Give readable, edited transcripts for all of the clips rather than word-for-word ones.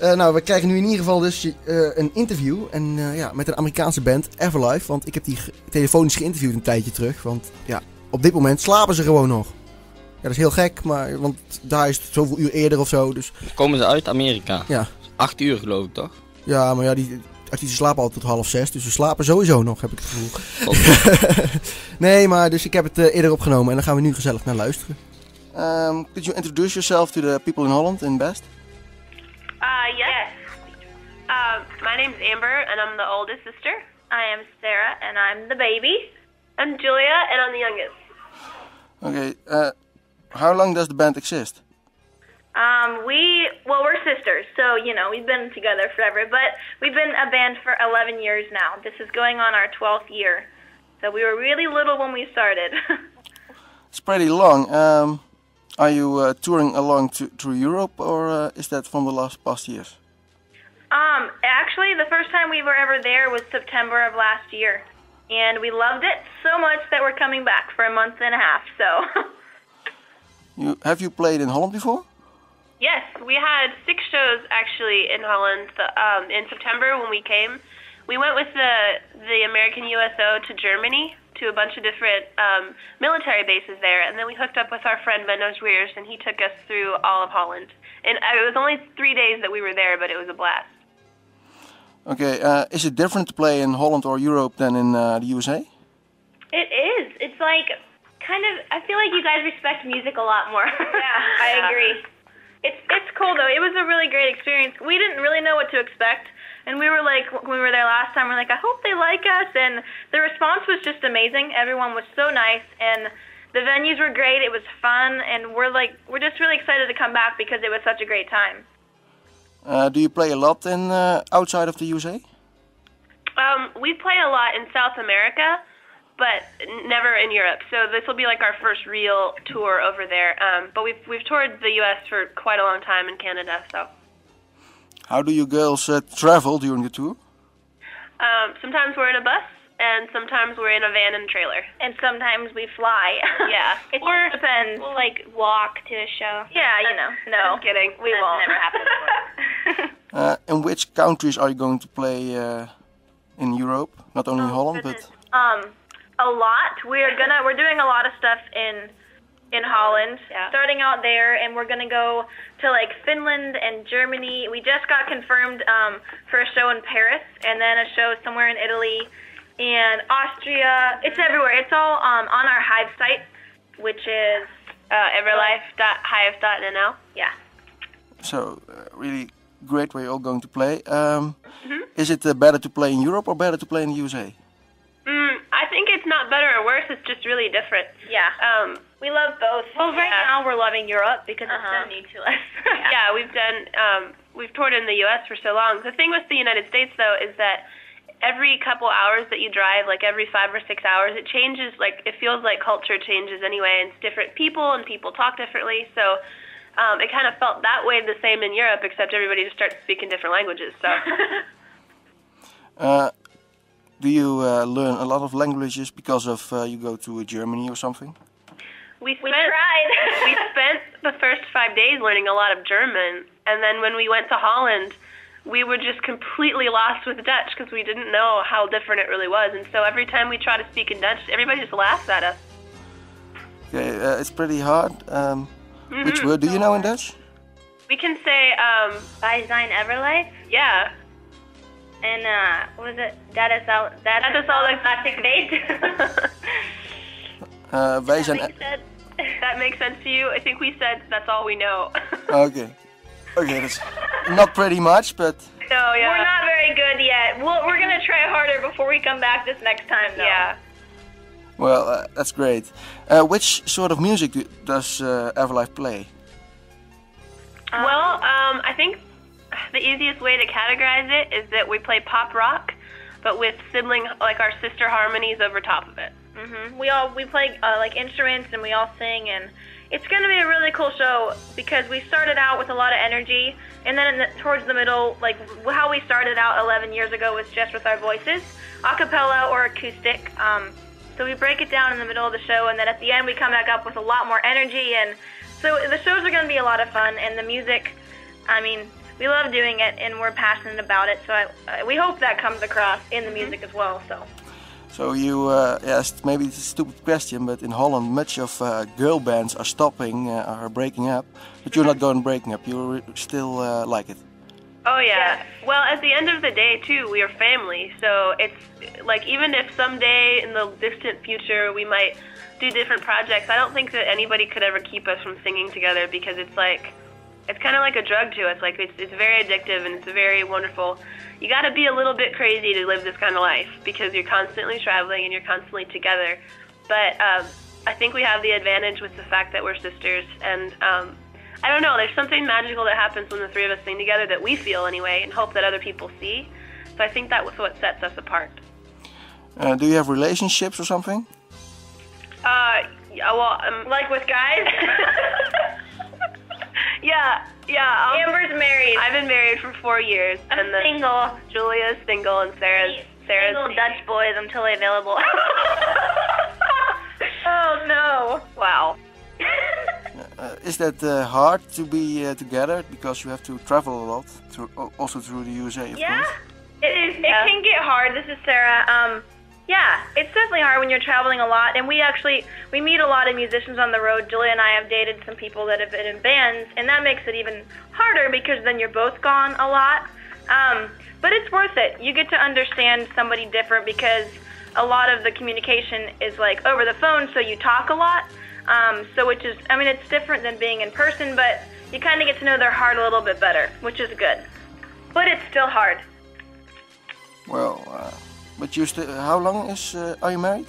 Nou, we krijgen nu in ieder geval dus een interview met een Amerikaanse band, Everlife. Want ik heb die telefonisch geïnterviewd een tijdje terug. Want ja, op dit moment slapen ze gewoon nog. Ja, dat is heel gek, want daar is het zoveel uur eerder of zo. Dus... Komen ze uit Amerika? Ja. 8 uur geloof ik, toch? Ja, maar ja, die artiesten slapen altijd tot 5:30. Dus ze slapen sowieso nog, heb ik het gevoel. Nee, maar dus ik heb het eerder opgenomen en dan gaan we nu gezellig naar luisteren. Could you introduce yourself to the people in Holland in Best? Yes. My name's Amber, and I'm the oldest sister. I am Sarah, and I'm the baby. I'm Julia, and I'm the youngest. Okay, how long does the band exist? We're sisters, so, we've been together forever, but we've been a band for 11 years now. This is going on our 12th year. So we were really little when we started. It's pretty long. Are you touring along through Europe, or is that from the past years? Actually, the first time we were ever there was September of last year. And we loved it so much that we're coming back for a month and a half, so... Have you played in Holland before? Yes, we had 6 shows actually in Holland in September when we came. We went with the American USO to Germany, to a bunch of different military bases there, and then we hooked up with our friend Benno Weers, and he took us through all of Holland. And it was only 3 days that we were there, but it was a blast. Okay, is it different to play in Holland or Europe than in the USA? It is. It's like, I feel like you guys respect music a lot more. Yeah, I agree. It's cool though. It was a really great experience. We didn't really know what to expect, and we were like, when we were there last time, we're like, I hope they like us, and the response was just amazing. Everyone was so nice, and the venues were great. It was fun, and we're just really excited to come back because it was such a great time. Do you play a lot in outside of the USA? We play a lot in South America, but never in Europe. So this will be like our first real tour over there. But we've toured the U.S. for quite a long time in Canada. So. How do you girls travel during the tour? Sometimes we're in a bus, and sometimes we're in a van and trailer, and sometimes we fly. Yeah, it depends. We'll walk to a show. Yeah, No, just kidding. We won't. Never happened before. In which countries are you going to play in Europe? Not only in Holland, but a lot. We're doing a lot of stuff in Holland, starting out there, and we're gonna go to Finland and Germany. We just got confirmed for a show in Paris, and then a show somewhere in Italy and Austria. It's everywhere. It's all on our Hive site, which is everlife.hive.nl. Yeah. So really great where you're all going to play. Is it better to play in Europe or better to play in the USA? I think it's not better or worse. It's just really different. Yeah. We love both. Well, right now we're loving Europe because it's so new to us. Yeah, we've toured in the U.S. for so long. The thing with the United States, though, is that every couple hours that you drive, every 5 or 6 hours, it changes. It feels like culture changes anyway, and it's different people, and people talk differently. So it kind of felt that way the same in Europe, except everybody just starts speaking different languages. So. Do you learn a lot of languages because of you go to Germany or something? We tried. We spent the first 5 days learning a lot of German, and then when we went to Holland, we were just completely lost with Dutch because we didn't know how different it really was, and so every time we try to speak in Dutch, everybody just laughs at us. Okay, it's pretty hard. Which word do you know in Dutch? We can say, Wij zijn Everlife. Yeah. And, what was it? Dat is all exotic date. Wij zijn... That makes sense to you? I think we said that's all we know. Okay, that's not pretty much, but... No, yeah. We're not very good yet. We're going to try harder before we come back this next time, though. Yeah. Well, that's great. Which sort of music does Everlife play? I think the easiest way to categorize it is that we play pop rock, but with our sister harmonies over top of it. We play instruments, and we all sing, and it's going to be a really cool show because we started out with a lot of energy, and then towards the middle, how we started out 11 years ago was just with our voices, a cappella or acoustic. So we break it down in the middle of the show, and then at the end we come back up with a lot more energy, and so the shows are going to be a lot of fun, and the music, we love doing it and we're passionate about it. So we hope that comes across in the music as well. So you, yes, maybe it's a stupid question, but in Holland, much of girl bands are stopping, are breaking up. But you're not going breaking up. You still like it. Oh yeah. Well, at the end of the day, too, we are family. So it's like even if someday in the distant future we might do different projects, I don't think that anybody could ever keep us from singing together because it's kind of like a drug to us. Like it's very addictive and it's very wonderful. You got to be a little bit crazy to live this kind of life because you're constantly traveling and you're constantly together. But I think we have the advantage with the fact that we're sisters, and I don't know, there's something magical that happens when the three of us sing together that we feel anyway and hope that other people see. So I think that was what sets us apart. Do you have relationships or something? Yeah, well, like with guys? Yeah. Amber's married. I've been married for 4 years. I'm single. Julia's single and Sarah's single Dutch boys I'm totally available. Oh no. Wow. Is that hard to be together because you have to travel a lot, also through the USA, of course? It is. It can get hard. This is Sarah. Yeah, it's definitely hard when you're traveling a lot, and we meet a lot of musicians on the road. Julia and I have dated some people that have been in bands, and that makes it even harder because then you're both gone a lot. But it's worth it. You get to understand somebody different because a lot of the communication is like over the phone, so you talk a lot. So which is, I mean, it's different than being in person, but you kind of get to know their heart a little bit better, which is good. But it's still hard. Well, but you still, how long are you married?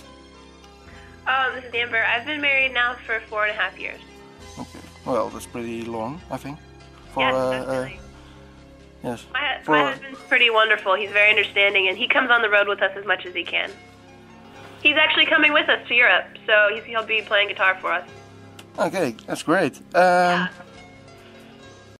This is Amber. I've been married now for 4.5 years. Okay. Well, that's pretty long, I think. Yes, definitely. Yes. My husband's pretty wonderful. He's very understanding, and he comes on the road with us as much as he can. He's actually coming with us to Europe, so he'll be playing guitar for us. Okay, that's great. Yeah.